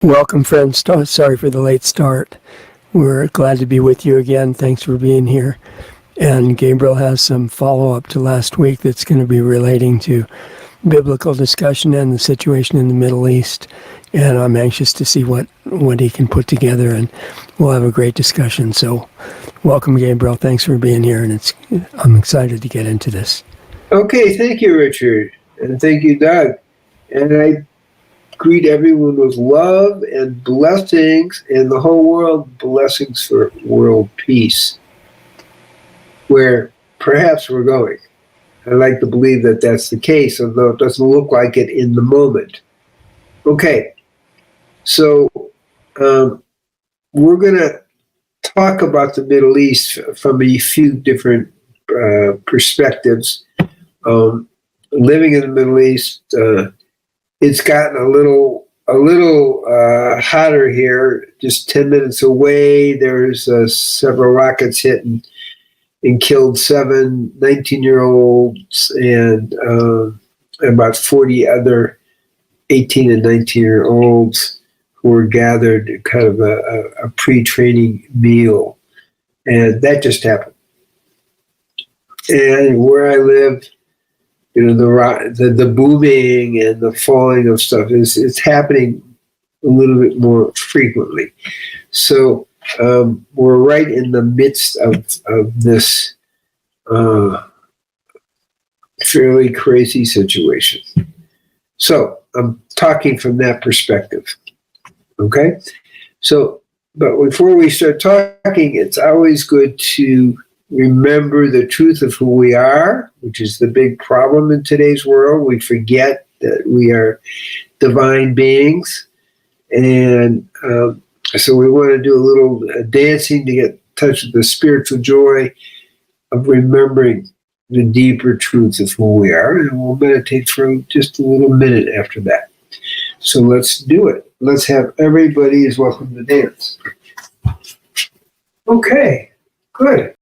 Welcome, friends. Sorry for the late start. We're glad to be with you again. Thanks for being here. And Gabriel has some follow-up to last week that's going to be relating to biblical discussion and the situation in the Middle East. And I'm anxious to see what he can put together, and we'll have a great discussion. So welcome, Gabriel. Thanks for being here, and I'm excited to get into this. Okay, thank you, Richard. And thank you, Doug. And I greet everyone with love and blessings, and the whole world blessings for world peace, where perhaps we're going. I like to believe that that's the case, although it doesn't look like it in the moment. Okay, so we're going to talk about the Middle East from a few different perspectives. Living in the Middle East, it's gotten a little hotter here. Just 10 minutes away, there's several rockets hit and killed 7 19-year-olds and about 40 other 18 and 19-year-olds who were gathered at kind of a pre-training meal. And that just happened. And where I live, the booming and the falling of stuff is happening a little bit more frequently. So we're right in the midst of this fairly crazy situation. So I'm talking from that perspective. Okay? So, but before we start talking, it's always good to remember the truth of who we are, which is the big problem in today's world. We forget that we are divine beings. And so we want to do a little dancing to get in touch with the spiritual joy of remembering the deeper truth of who we are. And we'll meditate for just a little minute after that. So let's do it. Let's have everybody is welcome to dance. Okay, good.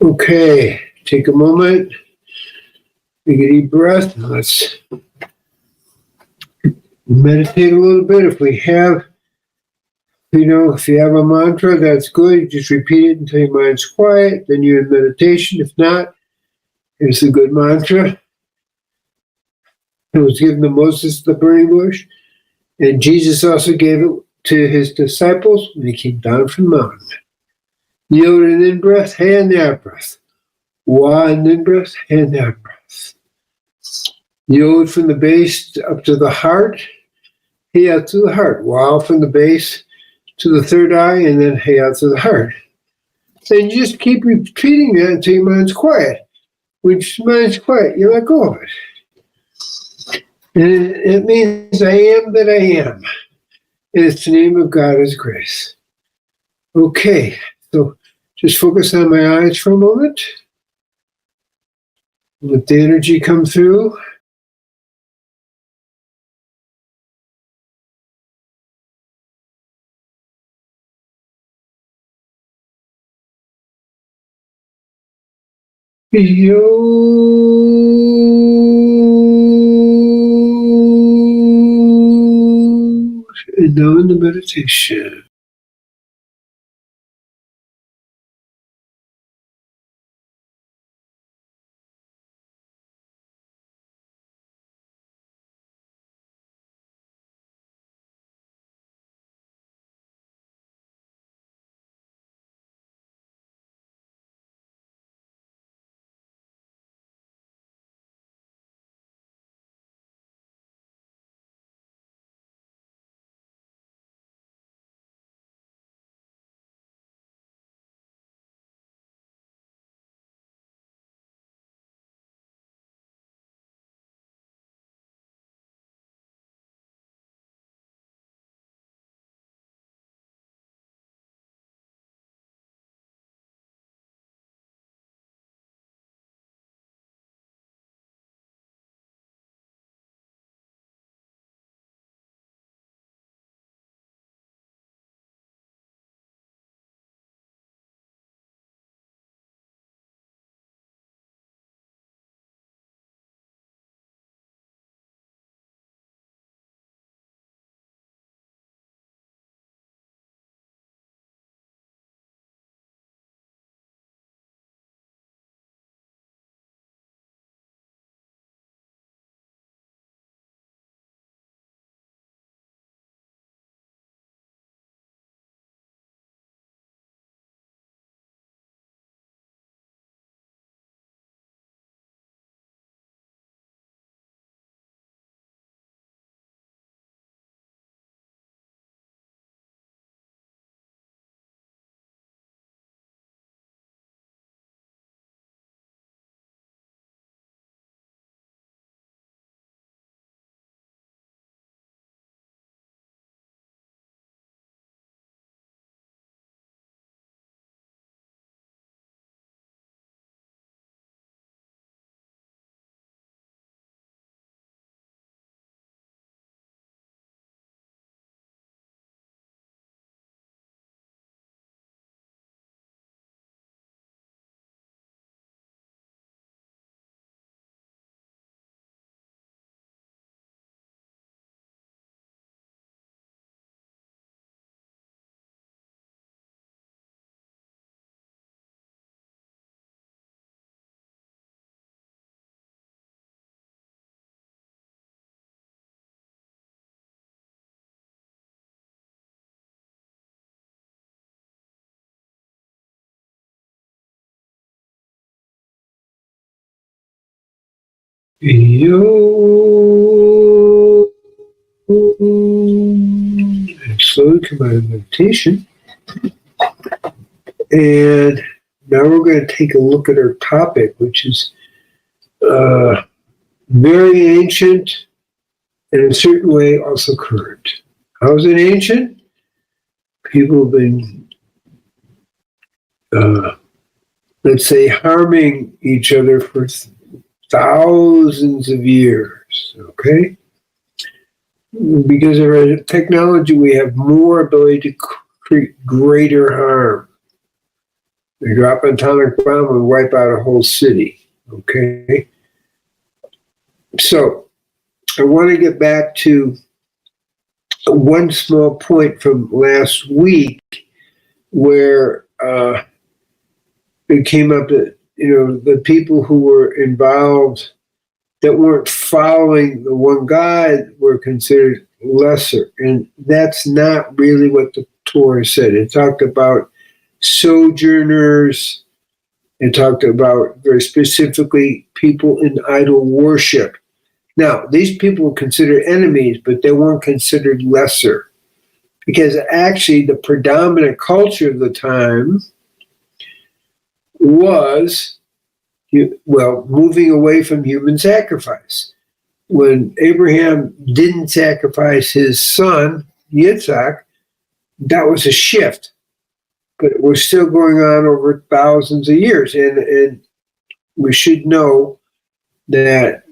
Okay, take a moment, take a deep breath, and let's meditate a little bit. If you have a mantra, that's good. Just repeat it until your mind's quiet. Then you're in meditation. If not, here's a good mantra. It was given to Moses at the burning bush. And Jesus also gave it to his disciples when he came down from the mountain. Yield and in breath, hand out breath. Wa and in breath, hand out breath. Yield from the base up to the heart. Hey out to the heart. Wow from the base to the third eye, and then hey out to the heart. And you just keep repeating that until your mind's quiet. When your mind's quiet, you let go of it. And it means I am that I am. And it's the name of God as grace. Okay, so just focus on my eyes for a moment. Let the energy come through. And now in the meditation. And slowly come out of meditation. And now we're going to take a look at our topic, which is very ancient and in a certain way also current. How is it ancient? People have been, let's say, harming each other for thousands of years, okay? Because of our technology, we have more ability to create greater harm. They drop an atomic bomb and wipe out a whole city. Okay? So, I want to get back to one small point from last week where it came up that, the people who were involved that weren't following the one God were considered lesser. And that's not really what the Torah said. It talked about sojourners. It talked about very specifically people in idol worship. Now, these people were considered enemies, but they weren't considered lesser. Because actually the predominant culture of the time was, moving away from human sacrifice. When Abraham didn't sacrifice his son, Yitzhak, that was a shift. But it was still going on over thousands of years. And we should know that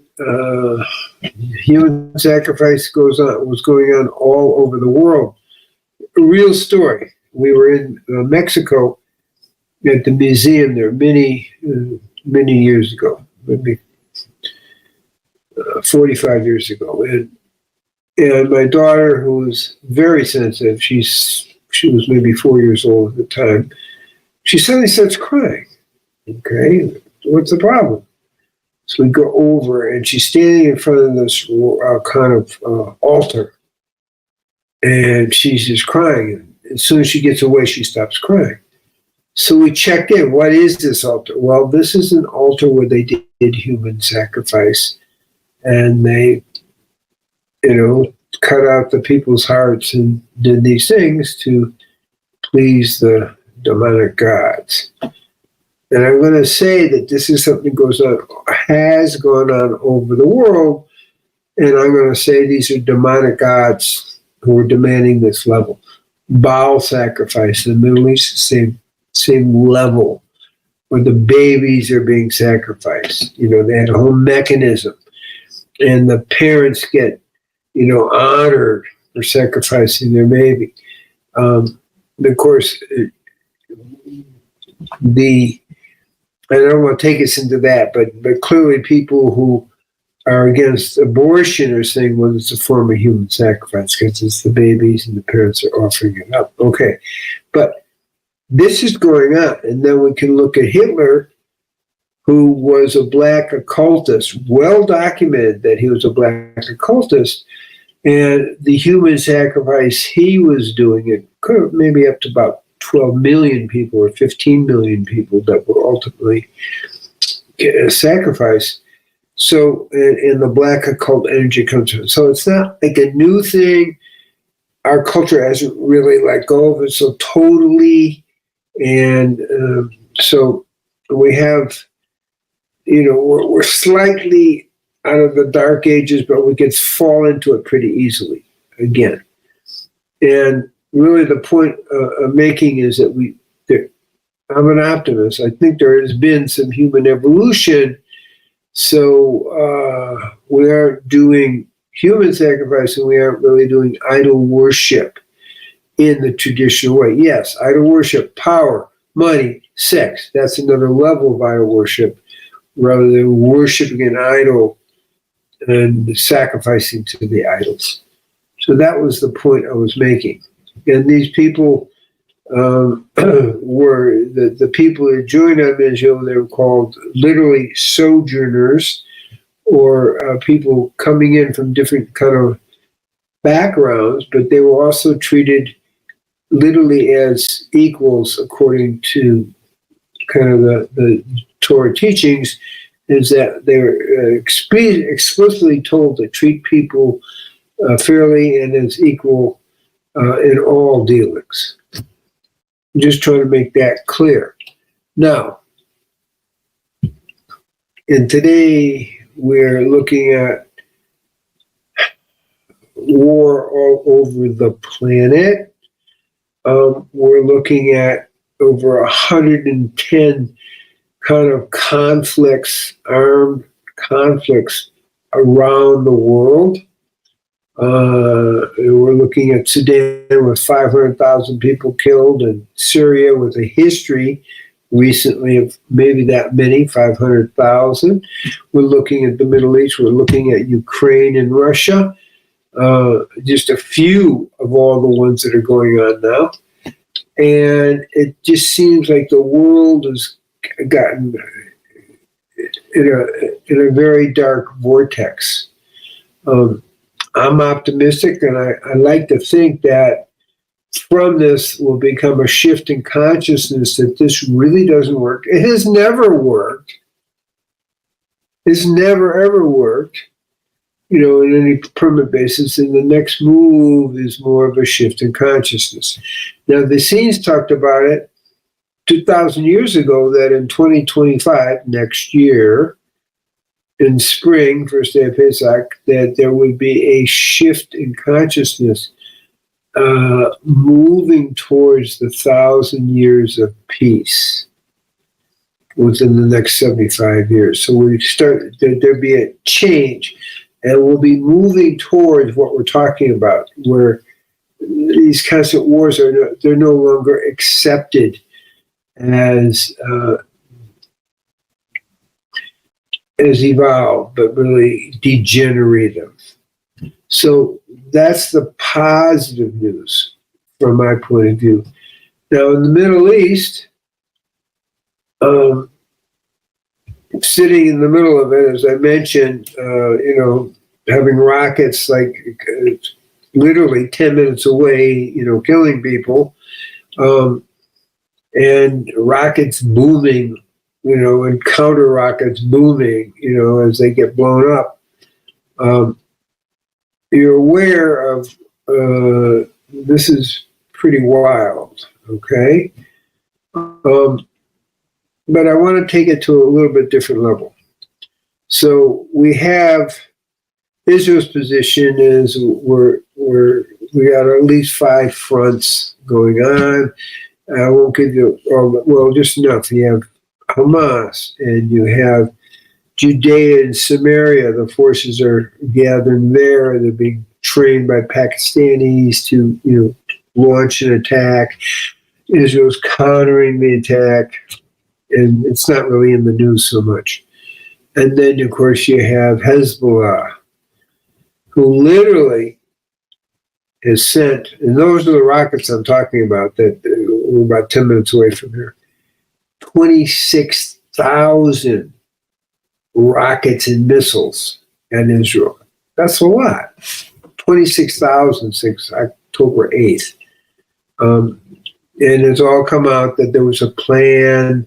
human sacrifice was going on all over the world. A real story. We were in Mexico at the museum there many years ago, maybe 45 years ago, and my daughter, who was very sensitive, she was maybe 4 years old at the time, she suddenly starts crying. Okay, what's the problem? So we go over, and she's standing in front of this altar, and she's just crying. And as soon as she gets away, she stops crying. So we checked in. What is this altar? Well, this is an altar where they did human sacrifice, and they, cut out the people's hearts and did these things to please the demonic gods. And I'm going to say that this is something that has gone on over the world, and I'm going to say these are demonic gods who are demanding this level. Baal sacrifice in the Middle East, same level, where the babies are being sacrificed. They had a whole mechanism, and the parents get, honored for sacrificing their baby. And of course, I don't want to take us into that, but clearly people who are against abortion are saying, well, it's a form of human sacrifice because it's the babies and the parents are offering it up. Okay, but this is going on. And then we can look at Hitler, who was a black occultist, well documented that he was a black occultist, and the human sacrifice he was doing, it could maybe up to about 12 million people or 15 million people that were ultimately sacrificed. So, and the black occult energy comes from it. So it's not like a new thing. Our culture hasn't really let go of it so totally. And so we have, we're slightly out of the dark ages, but we could fall into it pretty easily again. And really the point I'm making is that I'm an optimist. I think there has been some human evolution. So we aren't doing human sacrifice, and we aren't really doing idol worship in the traditional way. Yes, idol worship, power, money, sex. That's another level of idol worship, rather than worshiping an idol and sacrificing to the idols. So that was the point I was making. And these people were the people that joined on Israel. They were called literally sojourners, or people coming in from different kind of backgrounds, but they were also treated literally as equals according to kind of the Torah teachings, is that they're explicitly told to treat people fairly and as equal in all dealings. I'm just trying to make that clear. Now, and today we're looking at war all over the planet. We're looking at over 110 kind of conflicts, armed conflicts around the world. We're looking at Sudan with 500,000 people killed, and Syria with a history recently of maybe that many, 500,000. We're looking at the Middle East. We're looking at Ukraine and Russia. Just a few of all the ones that are going on now. And it just seems like the world has gotten in a very dark vortex. I'm optimistic, and I like to think that from this will become a shift in consciousness that this really doesn't work. It has never worked. It's never, ever worked, in any permanent basis. And the next move is more of a shift in consciousness. Now, the Essenes talked about it 2,000 years ago, that in 2025, next year, in spring, first day of Pesach, that there would be a shift in consciousness moving towards the 1,000 years of peace within the next 75 years. So there'd be a change, and we'll be moving towards what we're talking about, where these constant wars they're no longer accepted as evolved, but really degenerative. So that's the positive news from my point of view. Now, in the Middle East, sitting in the middle of it, as I mentioned, having rockets like literally 10 minutes away, killing people, and rockets booming, and counter rockets booming, as they get blown up. You're aware of this is pretty wild, okay? But I want to take it to a little bit different level. So we have Israel's position is we got at least 5 fronts going on. I won't give you just enough. You have Hamas, and you have Judea and Samaria. The forces are gathering there. They're being trained by Pakistanis to launch an attack. Israel's countering the attack, and it's not really in the news so much. And then, of course, you have Hezbollah, who literally has sent, and those are the rockets I'm talking about that were about 10 minutes away from here, 26,000 rockets and missiles at Israel. That's a lot. 26,000 since October 8th. And it's all come out that there was a planned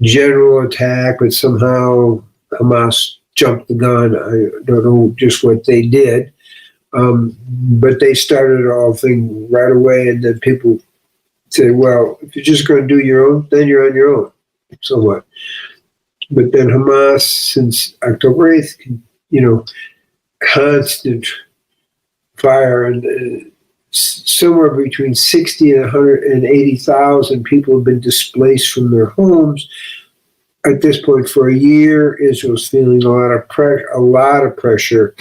general attack, but somehow Hamas jumped the gun. I don't know just what they did. But they started the whole thing right away, and then people say, well, if you're just going to do your own, then you're on your own. So what? But then Hamas, since October 8th, constant fire, and somewhere between 60 and 180,000 people have been displaced from their homes. At this point, for a year, Israel's feeling a lot of pressure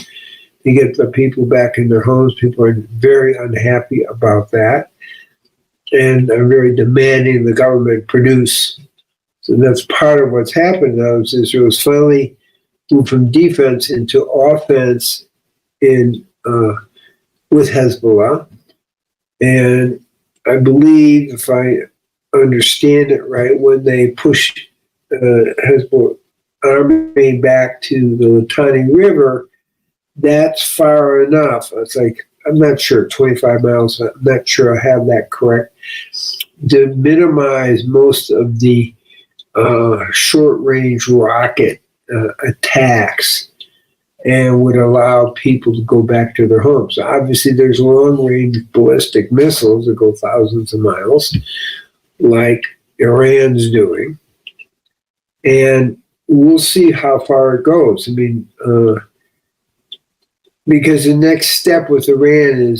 to get the people back in their homes. People are very unhappy about that, and are very demanding the government produce. So that's part of what's happened now. Is Israel's finally moved from defense into offense with Hezbollah. And I believe, if I understand it right, when they push Hezbollah army back to the Litani River, that's far enough. It's like, I'm not sure, 25 miles, I'm not sure I have that correct, to minimize most of the short-range rocket attacks, and would allow people to go back to their homes. Obviously, there's long-range ballistic missiles that go thousands of miles, like Iran's doing, and we'll see how far it goes. I mean, because the next step with Iran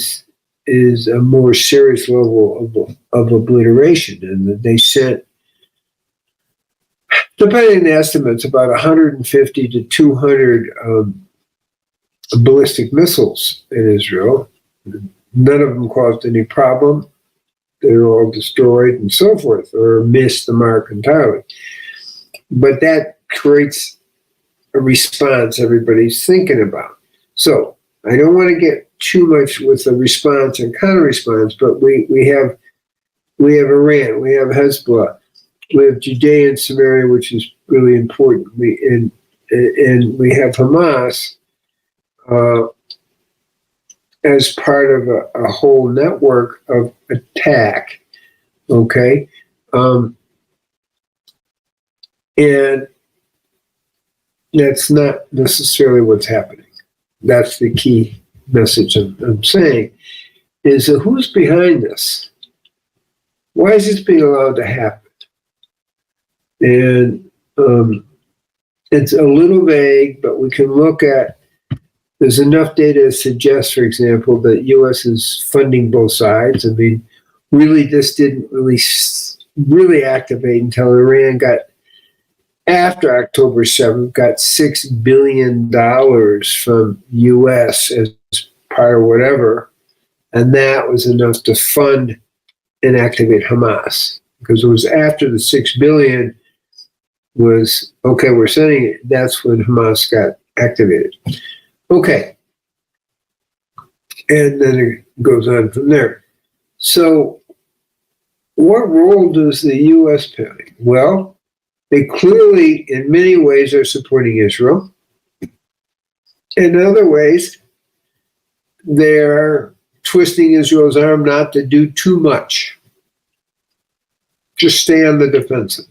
is a more serious level of obliteration, and they sent, depending on the estimates, about 150 to 200 ballistic missiles in Israel. None of them caused any problem. they're all destroyed and so forth, or miss the mark entirely. But that creates a response everybody's thinking about. So I don't want to get too much with the response and counter-response, but we have Iran, we have Hezbollah, we have Judea and Samaria, which is really important. And we have Hamas as part of a whole network of attack. Okay, and that's not necessarily what's happening. That's the key message I'm saying, is that who's behind this? Why is this being allowed to happen? And it's a little vague, but we can look at, there's enough data to suggest, for example, that U.S. is funding both sides. I mean, really, this didn't really activate until Iran got, after October 7th, got $6 billion from U.S. as part of whatever, and that was enough to fund and activate Hamas, because it was after the $6 billion was, okay, we're sending it, that's when Hamas got activated. Okay. And then it goes on from there. So what role does the U.S. play? Well, they clearly, in many ways, are supporting Israel. In other ways, they're twisting Israel's arm not to do too much. Just stay on the defensive.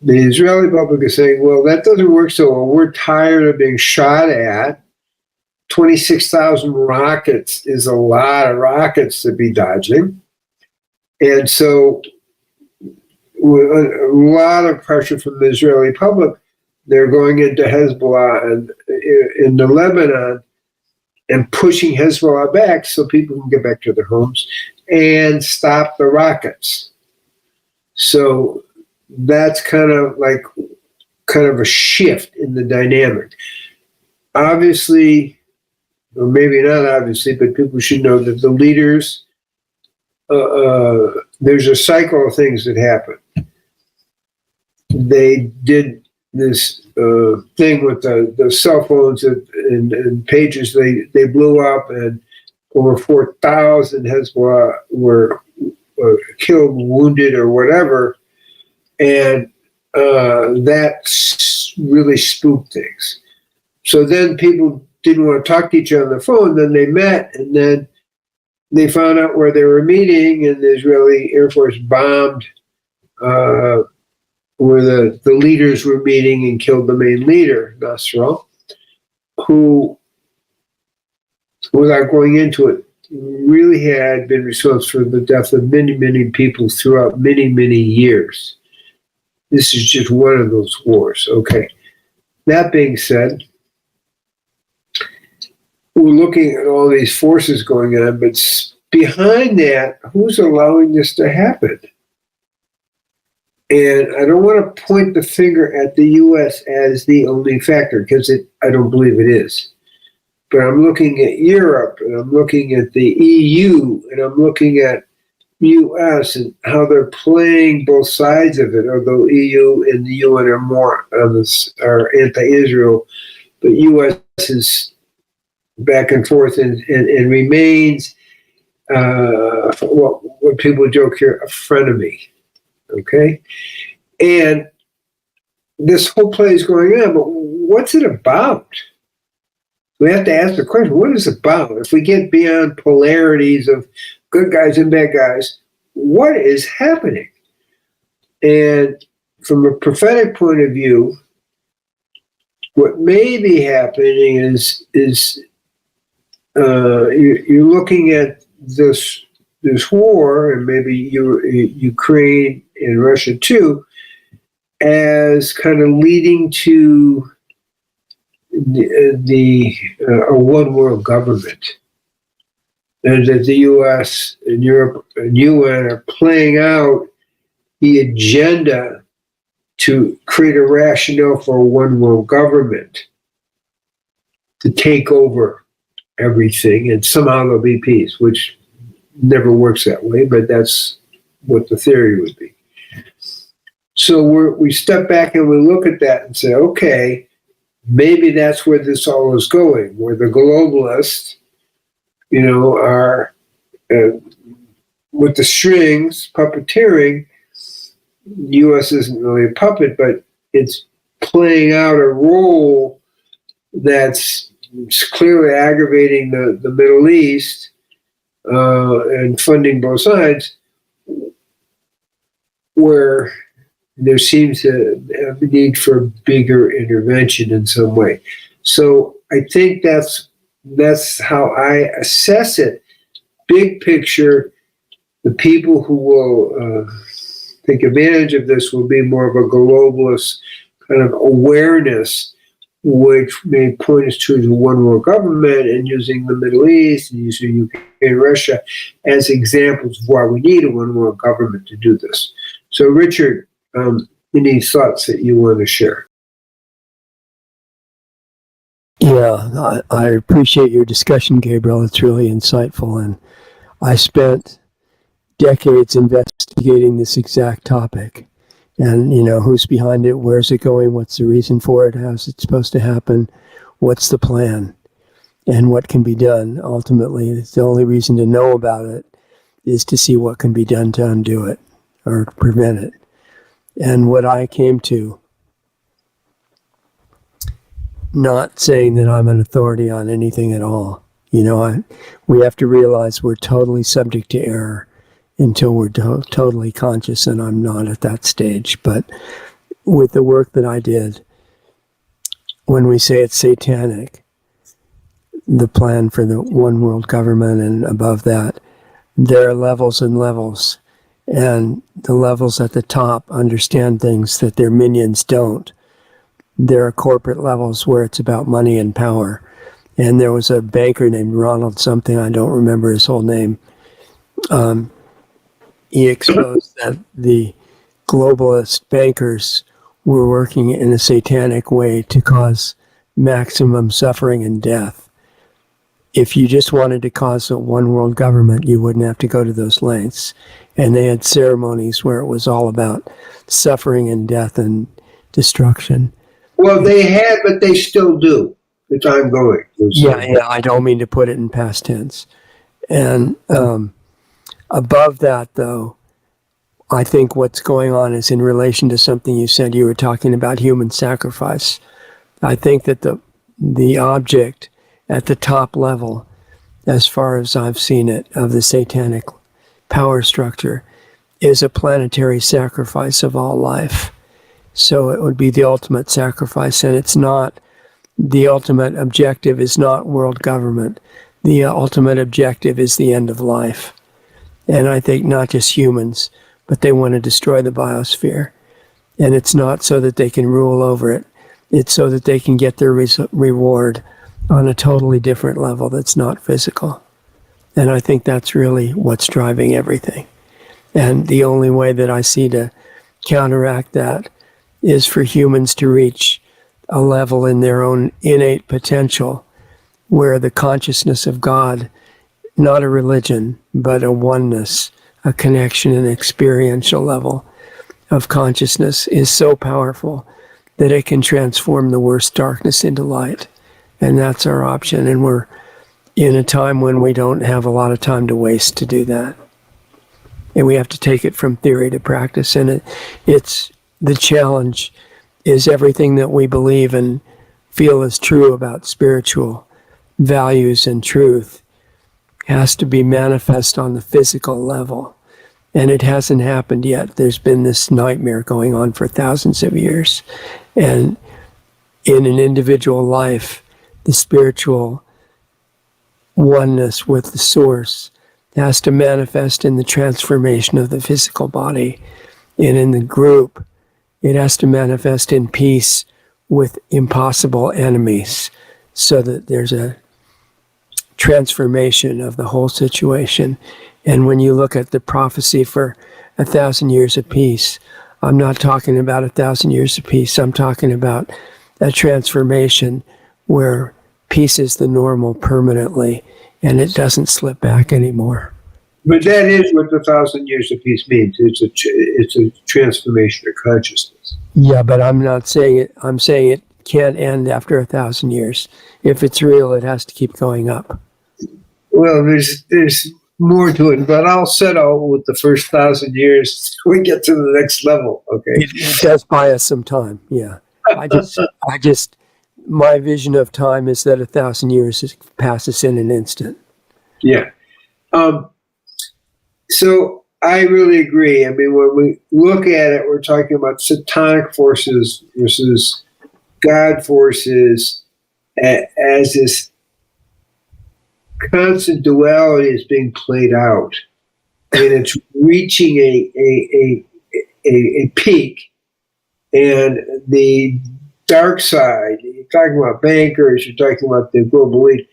The Israeli public is saying, well, that doesn't work so well. We're tired of being shot at. 26,000 rockets is a lot of rockets to be dodging. And so, with a lot of pressure from the Israeli public, they're going into Hezbollah and into Lebanon and pushing Hezbollah back so people can get back to their homes and stop the rockets. So that's kind of a shift in the dynamic. Obviously, or maybe not obviously, but people should know that the leaders, there's a cycle of things that happen. They did this thing with the cell phones and pages. They blew up, and over 4,000 Hezbollah were killed, wounded, or whatever. And that really spooked things. So then people didn't want to talk to each other on the phone. Then they met, and then they found out where they were meeting, and the Israeli Air Force bombed where the leaders were meeting and killed the main leader, Nasrallah, who, without going into it, really had been responsible for the death of many, many people throughout many, many years. This is just one of those wars. Okay. That being said, we're looking at all these forces going on, but behind that, who's allowing this to happen? And I don't want to point the finger at the U.S. as the only factor, because I don't believe it is. But I'm looking at Europe, and I'm looking at the EU, and I'm looking at U.S. and how they're playing both sides of it, although EU and the UN are more on this, are anti-Israel, but U.S. is back and forth and remains what people joke here, a frenemy. Okay? And this whole play is going on, but what's it about? We have to ask the question, what is it about? If we get beyond polarities of good guys and bad guys, what is happening? And from a prophetic point of view, what may be happening is you're looking at this war, and maybe Ukraine and Russia too, as kind of leading to a one world government, and that the U.S. and Europe and UN are playing out the agenda to create a rationale for a one world government to take over everything, and somehow there'll be peace, which never works that way, but that's what the theory would be. So we step back and we look at that and say, okay, maybe that's where this all is going, where the globalists, are with the strings, puppeteering. The U.S. isn't really a puppet, but it's playing out a role that's clearly aggravating the Middle East and funding both sides, where there seems to have a need for bigger intervention in some way. So I think that's how I assess it. Big picture, the people who will take advantage of this will be more of a globalist kind of awareness, which may point us to the one world government, and using the Middle East and using UK and Russia as examples of why we need a one world government to do this. So, Richard, any thoughts that you want to share? Yeah, I appreciate your discussion, Gabriel. It's really insightful, and I spent decades investigating this exact topic. And, who's behind it? Where's it going? What's the reason for it? How's it supposed to happen? What's the plan? And what can be done? Ultimately, it's the only reason to know about it is to see what can be done to undo it or prevent it. And what I came to, not saying that I'm an authority on anything at all. We have to realize we're totally subject to error until we're totally conscious, and I'm not at that stage. But with the work that I did, when we say it's satanic, the plan for the one world government and above that, there are levels and levels. And the levels at the top understand things that their minions don't. There are corporate levels where it's about money and power. And there was a banker named Ronald something, I don't remember his whole name. He exposed that the globalist bankers were working in a satanic way to cause maximum suffering and death. If you just wanted to cause a one world government, you wouldn't have to go to those lengths. And they had ceremonies where it was all about suffering and death and destruction. Well, they had, but they still do. It's ongoing. Yeah, I don't mean to put it in past tense. And above that, though, I think what's going on is in relation to something you said. You were talking about human sacrifice. I think that the object at the top level, as far as I've seen it, of the satanic power structure, is a planetary sacrifice of all life. So it would be the ultimate sacrifice, and it's not, the ultimate objective is not world government. The ultimate objective is the end of life. And I think not just humans, but they want to destroy the biosphere. And it's not so that they can rule over it. It's so that they can get their reward on a totally different level that's not physical. And I think that's really what's driving everything. And the only way that I see to counteract that is for humans to reach a level in their own innate potential where the consciousness of God, not a religion, but a oneness, a connection, an experiential level of consciousness, is so powerful that it can transform the worst darkness into light. And that's our option. And we're in a time when we don't have a lot of time to waste to do that. And we have to take it from theory to practice. And it's the challenge is everything that we believe and feel is true about spiritual values and truth has to be manifest on the physical level. And it hasn't happened yet. There's been this nightmare going on for thousands of years. And in an individual life, the spiritual oneness with the source has to manifest in the transformation of the physical body. And in the group, it has to manifest in peace with impossible enemies so that there's a transformation of the whole situation. And when you look at the prophecy for 1,000 years of peace, I'm not talking about 1,000 years of peace. I'm talking about a transformation where peace is the normal permanently and it doesn't slip back anymore. But that is what the 1,000 years of peace means. It's a transformation of consciousness. Yeah, but I'm not saying it. I'm saying it can't end after 1,000 years. If it's real, it has to keep going up. Well, there's more to it, but I'll settle with the first 1,000 years till we get to the next level. Okay. It does buy us some time. Yeah. I just, my vision of time is that 1,000 years passes in an instant. Yeah. So I really agree. I mean, when we look at it, we're talking about satanic forces versus God forces as this constant duality is being played out, and it's reaching a peak. And the dark side, you're talking about bankers, you're talking about the global elite,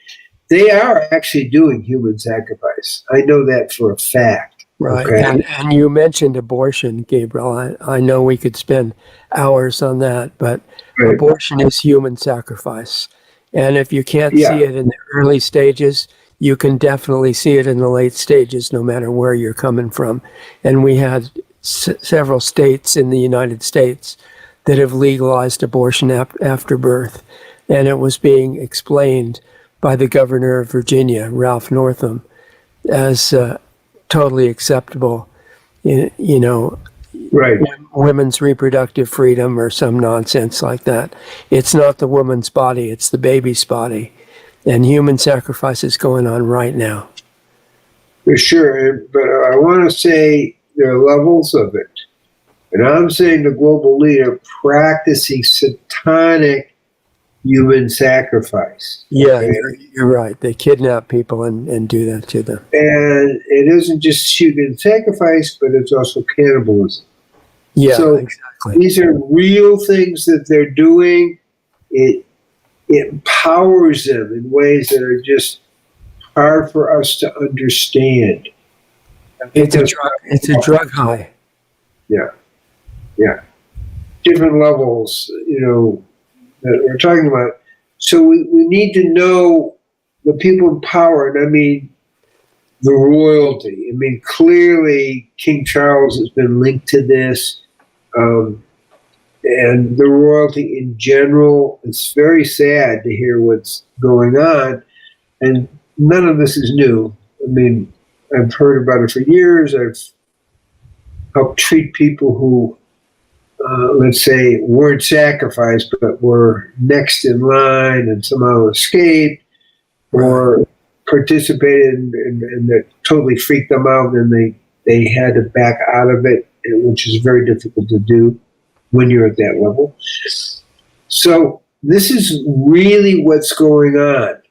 they are actually doing human sacrifice. I know that for a fact. Right. Okay? And you mentioned abortion, Gabriel. I know we could spend hours on that, but Right. abortion is human sacrifice. And if you can't Yeah. see it in the early stages, you can definitely see it in the late stages, no matter where you're coming from. And we had several states in the United States that have legalized abortion after birth. And it was being explained by the governor of Virginia, Ralph Northam, as totally acceptable, you know, Right. women's reproductive freedom or some nonsense like that. It's not the woman's body, it's the baby's body. And human sacrifice is going on right now. For sure. But I want to say there are levels of it. And I'm saying the global leader practicing satanic human sacrifice. Yeah, Okay? you're right. They kidnap people and do that to them. And it isn't just human sacrifice, but it's also cannibalism. Yeah, So exactly. these are real things that they're doing. It empowers them in ways that are just hard for us to understand. It's a drug high. Yeah. Different levels, that we're talking about. So we need to know the people in power, and I mean the royalty. I mean, clearly King Charles has been linked to this, and the royalty in general. It's very sad to hear what's going on, and none of this is new. I mean, I've heard about it for years. I've helped treat people who let's say, weren't sacrificed, but were next in line and somehow escaped, or participated and that totally freaked them out, and they had to back out of it, which is very difficult to do when you're at that level. So this is really what's going on.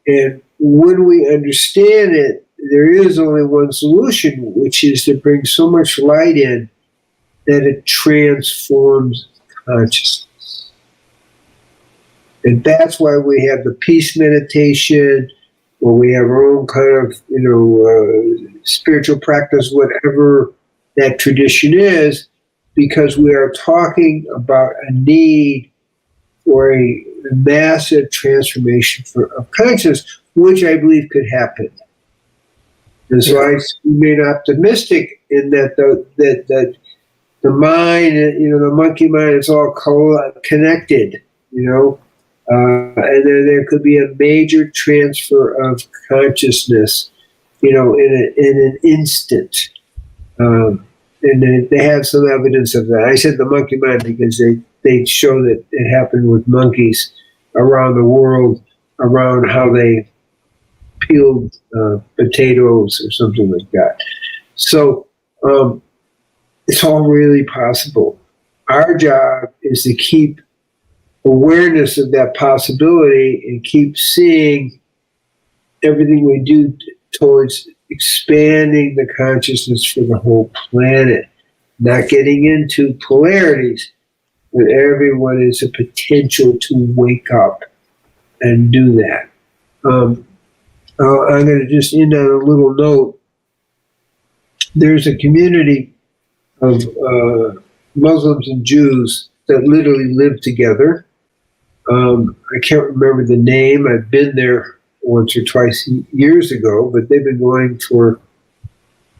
And when we understand it, there is only one solution, which is to bring so much light in that it transforms consciousness. And that's why we have the peace meditation, or we have our own kind of, spiritual practice, whatever that tradition is, because we are talking about a need for a massive transformation of consciousness, which I believe could happen. And so I remain optimistic in that the mind, the monkey mind is all connected, and then there could be a major transfer of consciousness, in an instant. And they have some evidence of that. I said the monkey mind because they show that it happened with monkeys around the world, around how they peeled potatoes or something like that. So, it's all really possible. Our job is to keep awareness of that possibility and keep seeing everything we do towards expanding the consciousness for the whole planet, not getting into polarities, but everyone is a potential to wake up and do that. I'm going to just end on a little note. There's a community of Muslims and Jews that literally live together. I can't remember the name. I've been there a once or twice years ago, but they've been going for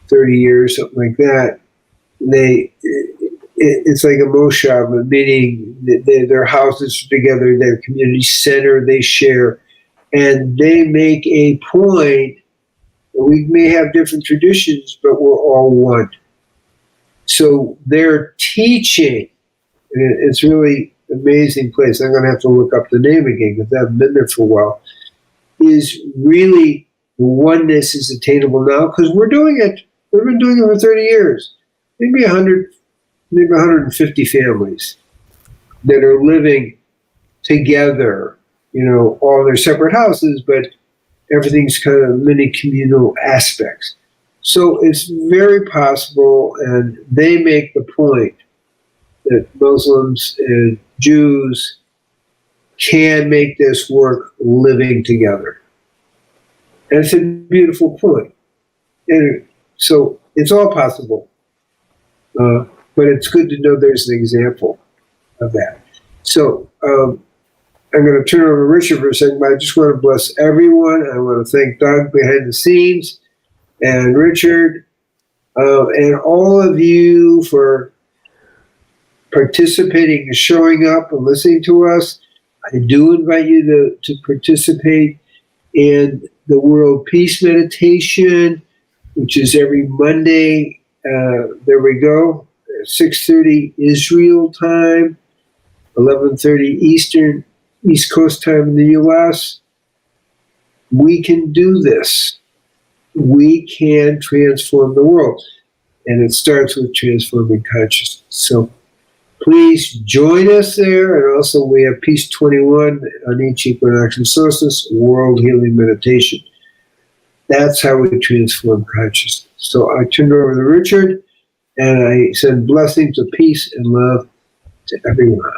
30 years, something like that. It's like a moshav, meaning their houses are together, their community center, they share, and they make a point. We may have different traditions, but we're all one. So they're teaching, and it's really amazing place. I'm going to have to look up the name again because I haven't been there for a while. Is really oneness is attainable now because we're doing it. We've been doing it for 30 years. Maybe 100, maybe 150 families that are living together. You know, all their separate houses, but everything's kind of mini communal aspects. So it's very possible, and they make the point that Muslims and Jews can make this work living together. And it's a beautiful point. And so it's all possible. But it's good to know there's an example of that. So I'm going to turn over to Richard for a second, but I just want to bless everyone. I want to thank Doug behind the scenes and Richard and all of you for participating and showing up and listening to us. I do invite you to participate in the World Peace Meditation, which is every Monday. There we go, 6:30 Israel time, 11:30 East Coast time in the U.S. We can do this. We can transform the world. And it starts with transforming consciousness. So please join us there. And also we have Peace 21 on each equinox and solstice, World Healing Meditation. That's how we transform consciousness. So I turn it over to Richard, and I send blessings of peace and love to everyone.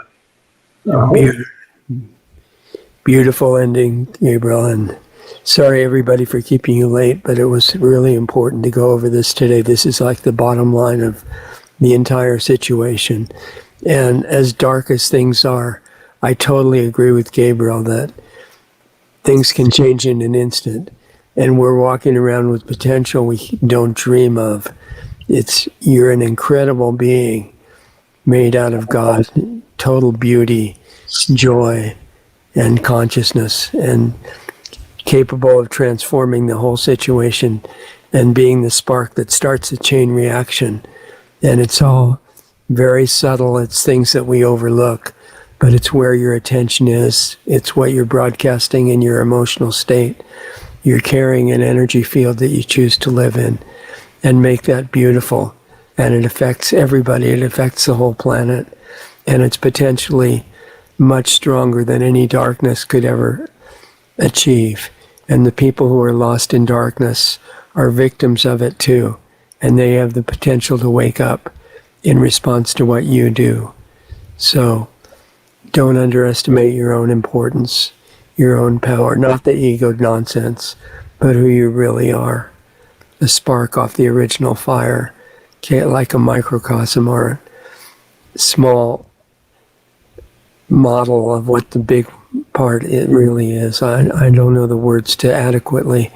Beautiful ending, Gabriel, and sorry everybody for keeping you late, but it was really important to go over this today. This is like the bottom line of the entire situation. And as dark as things are, I totally agree with Gabriel that things can change in an instant. And we're walking around with potential we don't dream of. You're an incredible being made out of God, total beauty, joy, and consciousness, and capable of transforming the whole situation and being the spark that starts a chain reaction. And it's all very subtle. It's things that we overlook, but it's where your attention is. It's what you're broadcasting in your emotional state. You're carrying an energy field that you choose to live in and make that beautiful. And it affects everybody. It affects the whole planet. And it's potentially much stronger than any darkness could ever achieve. And the people who are lost in darkness are victims of it too. And they have the potential to wake up in response to what you do. So don't underestimate your own importance, your own power, not the ego nonsense, but who you really are. A spark off the original fire, like a microcosm or a small model of what the big part it really is. I don't know the words to adequately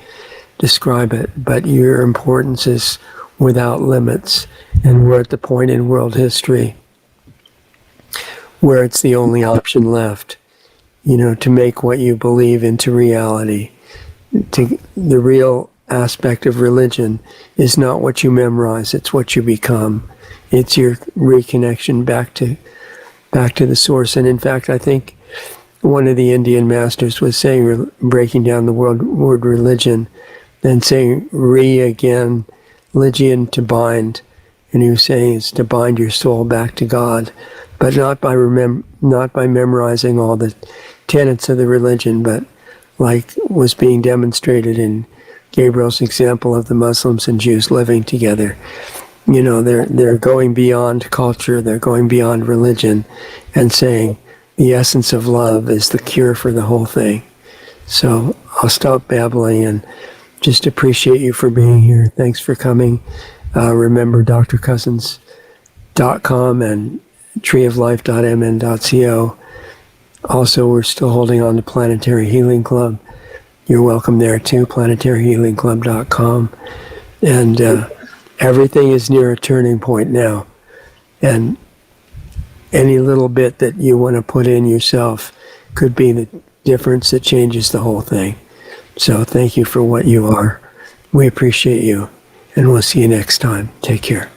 describe it, but your importance is without limits. And we're at the point in world history where it's the only option left, to make what you believe into reality. The real aspect of religion is not what you memorize, it's what you become. It's your reconnection back to the source. And in fact, I think one of the Indian masters was saying, breaking down the word religion, and saying again, Ligian, to bind. And he was saying it's to bind your soul back to God, but not by memorizing all the tenets of the religion, but like was being demonstrated in Gabriel's example of the Muslims and Jews living together. They're going beyond culture, they're going beyond religion, and saying the essence of love is the cure for the whole thing. So I'll stop babbling and just appreciate you for being here. Thanks for coming. Remember drcousens.com and treeoflife.mn.co. Also, we're still holding on to Planetary Healing Club. you're welcome there too, planetaryhealingclub.com. And everything is near a turning point now. And any little bit that you want to put in yourself could be the difference that changes the whole thing. So thank you for what you are. We appreciate you. And we'll see you next time. Take care.